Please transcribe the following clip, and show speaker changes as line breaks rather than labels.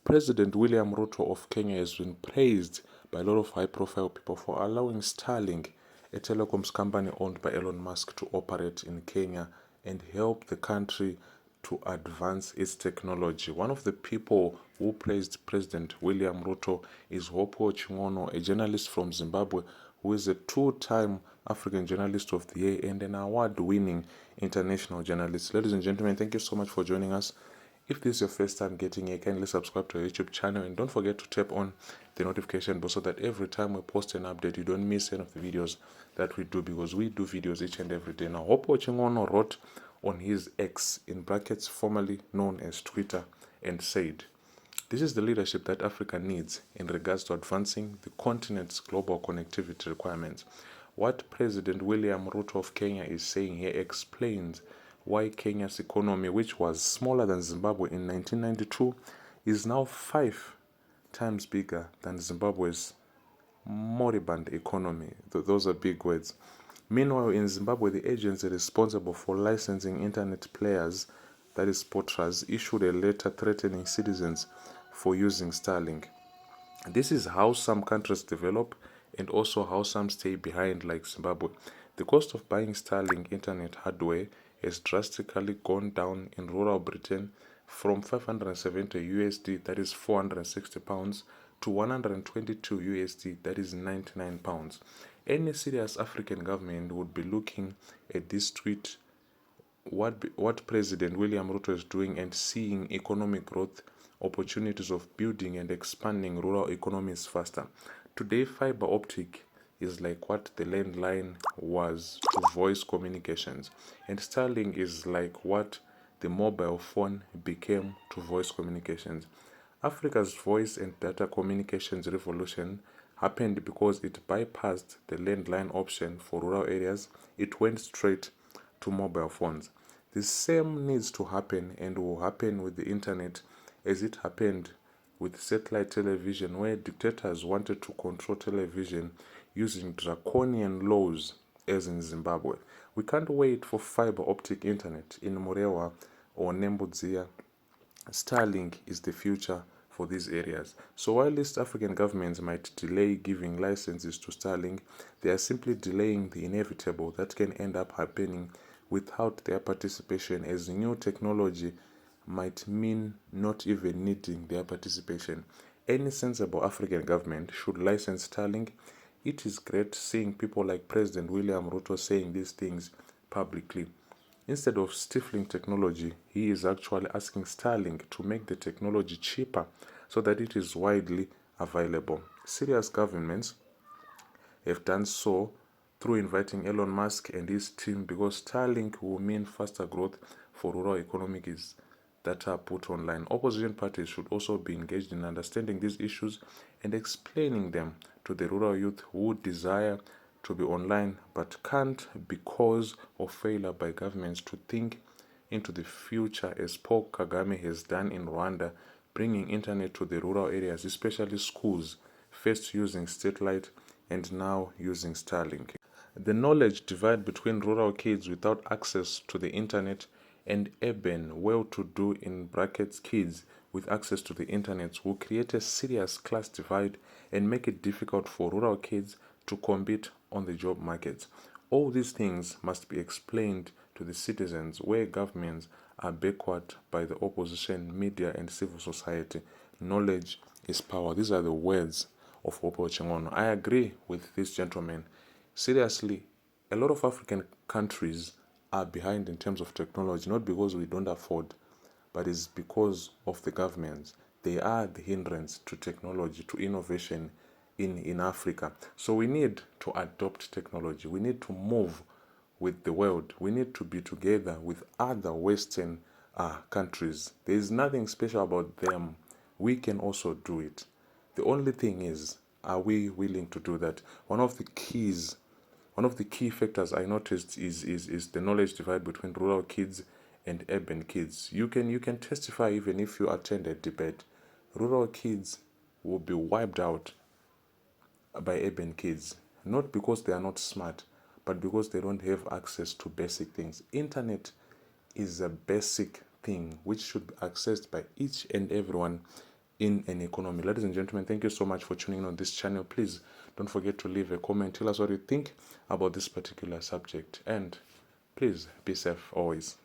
President William Ruto of Kenya has been praised by a lot of high-profile people for allowing Starlink, a telecoms company owned by Elon Musk, to operate in Kenya and help the country to advance its technology. One of the people who praised President William Ruto is Hopo Chingono, a journalist from Zimbabwe who is a two-time African Journalist of the Year and an award-winning international journalist. Ladies and gentlemen, thank you so much for joining us. If this is your first time getting here, kindly subscribe to our YouTube channel and don't forget to tap on the notification bell so that every time we post an update, you don't miss any of the videos that we do, because we do videos each and every day. Now, Hopo Chingono wrote on his X, in brackets formerly known as Twitter, and said, "This is the leadership that Africa needs in regards to advancing the continent's global connectivity requirements." What President William Ruto of Kenya is saying here explains why Kenya's economy, which was smaller than Zimbabwe in 1992, is now 5 times bigger than Zimbabwe's moribund economy. Those are big words. Meanwhile, in Zimbabwe, the agency responsible for licensing internet players, that is Potras, issued a letter threatening citizens for using Starlink. This is how some countries develop and also how some stay behind, like Zimbabwe. The cost of buying Starlink internet hardware has drastically gone down in rural Britain from 570 USD, that is 460 pounds, to 122 USD, that is 99 pounds. Any serious African government would be looking at this tweet, what President William Ruto is doing, and seeing economic growth, opportunities of building and expanding rural economies faster. Today, fiber optic is like what the landline was to voice communications, and Starlink is like what the mobile phone became to voice communications. Africa's voice and data communications revolution happened because it bypassed the landline option for rural areas. It went straight to mobile phones. The same needs to happen and will happen with the internet as it happened with satellite television, where dictators wanted to control television using draconian laws, as in Zimbabwe. We can't wait for fiber optic internet in Murewa or Nembudzia. Starlink is the future for these areas. So while East African governments might delay giving licenses to Starlink, they are simply delaying the inevitable that can end up happening without their participation, as new technology might mean not even needing their participation. Any sensible African government should license Starlink. It is great seeing people like President William Ruto saying these things publicly. Instead of stifling technology, he is actually asking Starlink to make the technology cheaper so that it is widely available. Serious governments have done so through inviting Elon Musk and his team, because Starlink will mean faster growth for rural economies that are put online. Opposition parties should also be engaged in understanding these issues and explaining them to the rural youth who desire to be online but can't because of failure by governments to think into the future, as Paul Kagame has done in Rwanda, bringing internet to the rural areas, especially schools, first using satellite and now using Starlink. The knowledge divide between rural kids without access to the internet and urban, well-to-do in brackets kids with access to the internet will create a serious class divide and make it difficult for rural kids to compete on the job market. All these things must be explained to the citizens, where governments are backward by the opposition, media, and civil society. Knowledge is power. These are the words of Hopo Chingono. I agree with this gentleman. Seriously, a lot of African countries are behind in terms of technology, not because we don't afford, but it's because of the governments. They are the hindrance to technology, to innovation in Africa. So we need to adopt technology. We need to move with the world. We need to be together with other Western countries. There is nothing special about them. We can also do it. The only thing is, are we willing to do that? One of the key factors I noticed is the knowledge divide between rural kids and urban kids. You can testify even if you attend a debate. Rural kids will be wiped out by urban kids, not because they are not smart, but because they don't have access to basic things. Internet is a basic thing which should be accessed by each and everyone in an economy. Ladies and gentlemen, thank you so much for tuning in on this channel. Please don't forget to leave a comment. Tell us what you think about this particular subject. And please be safe always.